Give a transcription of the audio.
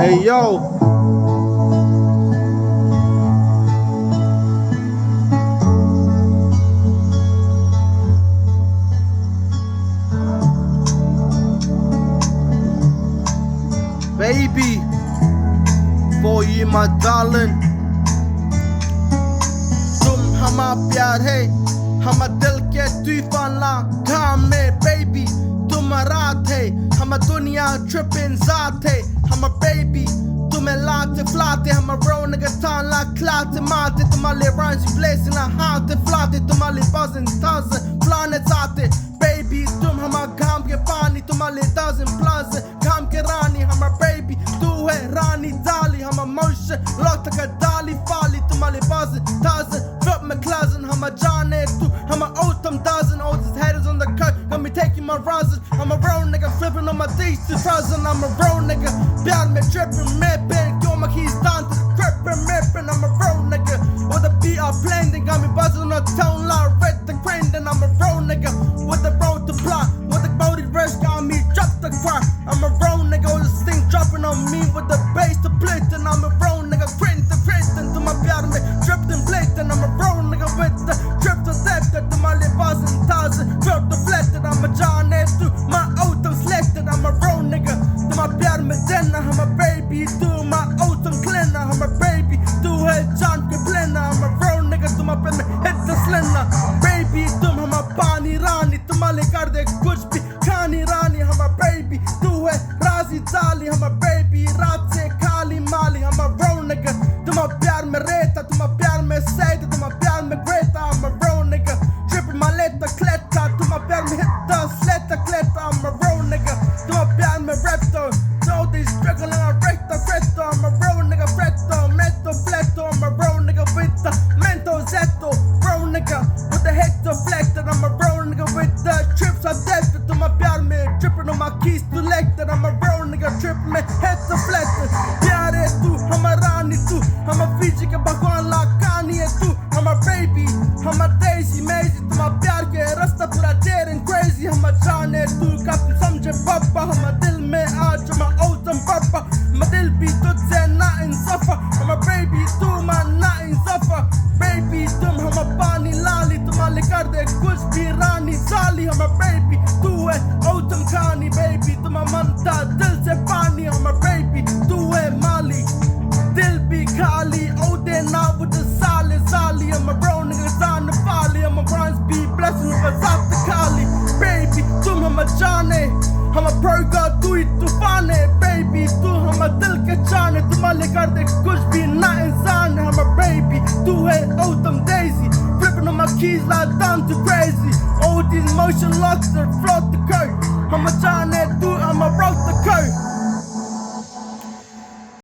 Hey yo, baby, for you my darling. तुम हमा प्यार है, हमा दिल के तूफान ला काम में baby. तुम रात है, हमा दुनिया tripping ज़ात है, हमा baby. तुम्हें लाते flaते, हमा roll nigga tan la klate mate. तुम्हारे rhymes you blazing la हाथे flaते, तुम्हारे buzzing thousand planets आते. Baby, तुम हमा घाम के पानी, तुम्हारे dozen plus घाम के रानी, हमा baby. तू है रानी डाली, हमा motion lock तक डाली फाली, तुम्हारे buzzing thousand drop my closet, हमा जाने तू, हमा autumn dozen, all these haters on the cut, got me taking my rises. I'm a road nigga flipping on my D's 2000, I'm a road nigga, प्यार में tripping में pen, क्यों my keys down to the crippin', I'm a road nigga, with the beat I playing, they got me buzzing on the tone like red the crane, then I'm a road nigga, with the road to block, with the body rush, got me drop the crack. I'm a road nigga, with this thing dropping on me, with the bass to play, then I'm a road nigga, printing to my प्यार में dripping plate, then I'm a road nigga, with the drip to death, that to my lip buzzing thousand, drop the flat, that I'm a John S. to my auto selected, I'm a road nigga, to my प्यार में देना, I'm a baby, to my auto cleaner, I'm a baby, to है जान के blender, I'm a road nigga, to my pen में hit the slender, baby, तुम हम पानी रानी, तुम्हारे कर दे कुछ भी खानी रानी, हम a baby, तू है राजी जाली, हम a baby, रात से खाली माली, हम a road nigga, तुम प्यार में रेता, तुम प्यार में सैद, तुम प्यार में Greta, I'm a road nigga, tripping my letter kletta, तुम प्यार में hit the sletta kletta, I'm a road nigga, तुम प्यार में raptor, so they struggling I break the fretto, I'm a road nigga fretto, meto fletto, I'm a road nigga with the mental zetto, road nigga with the head deflected, I'm a road nigga with the trips I defted, तुम प्यार में tripping on my keys selected, I'm a road nigga tripping में head deflected, प्यार है तू, हम रानी तू, हम Fiji के भगवान ला कहानी है तू, हम baby, हम daisy mazy, तुम प्यार के रास्ता पूरा daring crazy, हम जाने तू का तुम समझे पापा, हम दिल में आज हम autumn पापा, हम दिल भी तुझसे ना इंसाफा, हम baby तू मैं ना इंसाफा, baby तुम हम पानी लाली, तुम्हारे कर दे कुछ भी रानी साली, हम baby तू है autumn कहानी, baby तुम मनता दिल से पानी, हम baby तू है माली, दिल भी खाली, oh they not with the solid zali, I'm a road nigga down the folly, I'm a bronze be blessing with a zap the kali, baby तुम हम जाने, हम burger तू ही तूफान है, baby तू हम दिल के जाने, तुम्हारे कर दे कुछ भी ना इंसान है, हम baby तू है autumn daisy, flipping on my keys like down to crazy, all these motion locks that float the curve, हम